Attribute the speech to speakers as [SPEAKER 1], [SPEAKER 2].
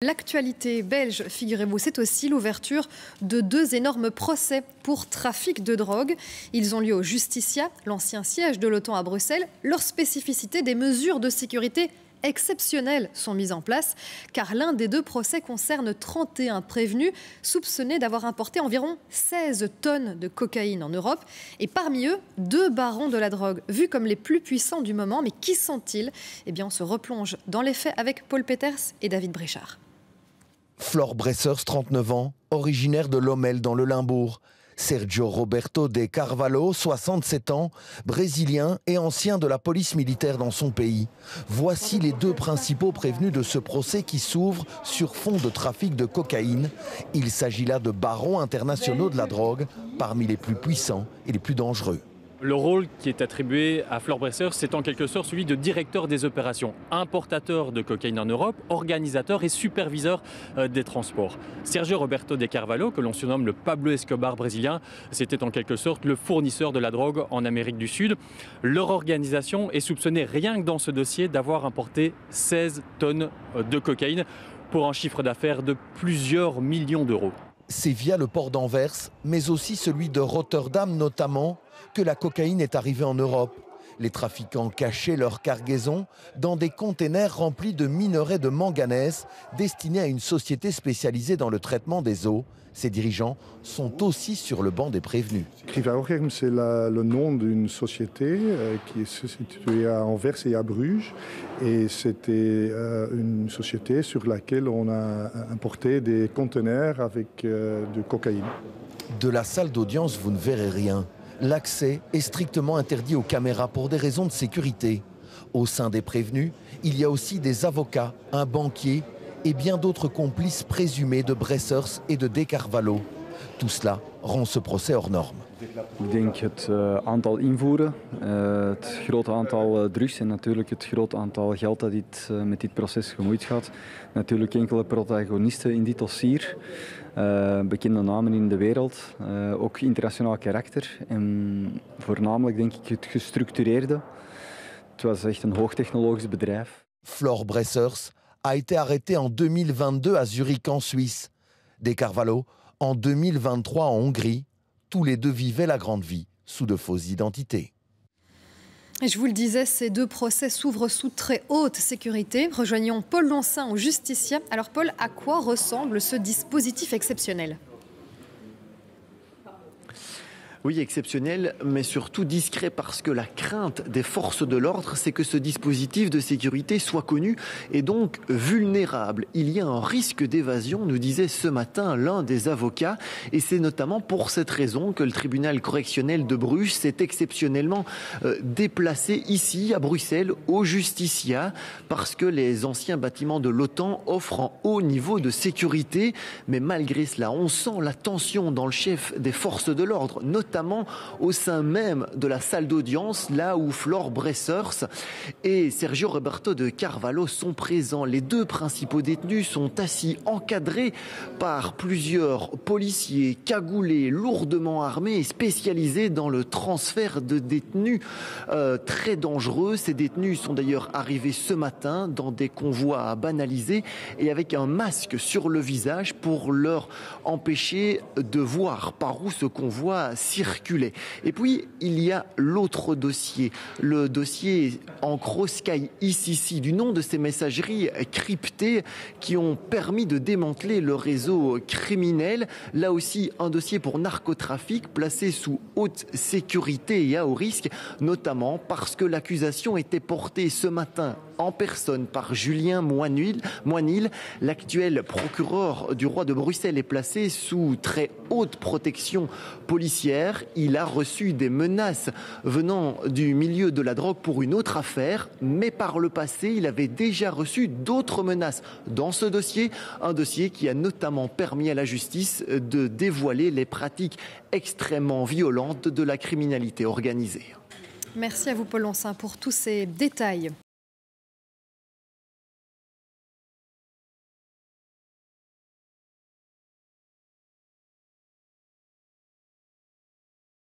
[SPEAKER 1] L'actualité belge, figurez-vous, c'est aussi l'ouverture de 2 énormes procès pour trafic de drogue. Ils ont lieu au Justicia, l'ancien siège de l'OTAN à Bruxelles. Leur spécificité, des mesures de sécurité exceptionnelles sont mises en place, car l'un des 2 procès concerne 31 prévenus soupçonnés d'avoir importé environ 16 tonnes de cocaïne en Europe. Et parmi eux, 2 barons de la drogue, vus comme les plus puissants du moment. Mais qui sont-ils ? Eh bien, on se replonge dans les faits avec Paul Peters et David Brichard.
[SPEAKER 2] Flor Bressers, 39 ans, originaire de Lommel dans le Limbourg. Sergio Roberto de Carvalho, 67 ans, brésilien et ancien de la police militaire dans son pays. Voici les 2 principaux prévenus de ce procès qui s'ouvre sur fond de trafic de cocaïne. Il s'agit là de barons internationaux de la drogue, parmi les plus puissants et les plus dangereux.
[SPEAKER 3] Le rôle qui est attribué à Flor Bressers, c'est en quelque sorte celui de directeur des opérations, importateur de cocaïne en Europe, organisateur et superviseur des transports. Sergio Roberto de Carvalho, que l'on surnomme le Pablo Escobar brésilien, c'était en quelque sorte le fournisseur de la drogue en Amérique du Sud. Leur organisation est soupçonnée rien que dans ce dossier d'avoir importé 16 tonnes de cocaïne pour un chiffre d'affaires de plusieurs millions d'euros.
[SPEAKER 2] C'est via le port d'Anvers, mais aussi celui de Rotterdam notamment, que la cocaïne est arrivée en Europe. Les trafiquants cachaient leur cargaison dans des containers remplis de minerais de manganèse destinés à une société spécialisée dans le traitement des eaux. Ses dirigeants sont aussi sur le banc des prévenus.
[SPEAKER 4] Krivalgerm, c'est le nom d'une société qui est située à Anvers et à Bruges. Et c'était une société sur laquelle on a importé des conteneurs avec de cocaïne.
[SPEAKER 2] De la salle d'audience, vous ne verrez rien. L'accès est strictement interdit aux caméras pour des raisons de sécurité. Au sein des prévenus, il y a aussi des avocats, un banquier et bien d'autres complices présumés de Bressers et de De Carvalho. Tout cela rend ce procès hors norme.
[SPEAKER 5] Ik denk het aantal invoeren, het grote aantal drugs en natuurlijk het grote aantal geld dat met dit proces gemoeid gaat. Natuurlijk enkele protagonisten in dit dossier, bekende namen in de wereld, ook internationaal karakter en voornamelijk denk ik het gestructureerde. Het was echt een hoogtechnologisch bedrijf.
[SPEAKER 2] Flor Bressers a été arrêté en 2022 à Zurich en Suisse. De Carvalho en 2023 en Hongrie. Tous les 2 vivaient la grande vie sous de fausses identités.
[SPEAKER 1] Et je vous le disais, ces 2 procès s'ouvrent sous très haute sécurité. Rejoignons Paul Lonsin au Justicia. Alors Paul, à quoi ressemble ce dispositif exceptionnel ?
[SPEAKER 6] Oui, exceptionnel, mais surtout discret parce que la crainte des forces de l'ordre, c'est que ce dispositif de sécurité soit connu et donc vulnérable. Il y a un risque d'évasion, nous disait ce matin l'un des avocats, et c'est notamment pour cette raison que le tribunal correctionnel de Bruges s'est exceptionnellement déplacé ici, à Bruxelles, au Justicia, parce que les anciens bâtiments de l'OTAN offrent un haut niveau de sécurité. Mais malgré cela, on sent la tension dans le chef des forces de l'ordre, notamment au sein même de la salle d'audience, là où Flor Bressers et Sergio Roberto de Carvalho sont présents. Les 2 principaux détenus sont assis, encadrés par plusieurs policiers cagoulés, lourdement armés et spécialisés dans le transfert de détenus très dangereux. Ces détenus sont d'ailleurs arrivés ce matin dans des convois banalisés et avec un masque sur le visage pour leur empêcher de voir par où ce convoi circulait. Et puis, il y a l'autre dossier, le dossier en Sky ICC, du nom de ces messageries cryptées qui ont permis de démanteler le réseau criminel. Là aussi, un dossier pour narcotrafic placé sous haute sécurité et à haut risque, notamment parce que l'accusation était portée ce matin en personne par Julien Moinil. L'actuel procureur du roi de Bruxelles est placé sous très haute protection policière. Il a reçu des menaces venant du milieu de la drogue pour une autre affaire, mais par le passé, il avait déjà reçu d'autres menaces dans ce dossier, un dossier qui a notamment permis à la justice de dévoiler les pratiques extrêmement violentes de la criminalité organisée.
[SPEAKER 1] Merci à vous Paul Lonsin pour tous ces détails.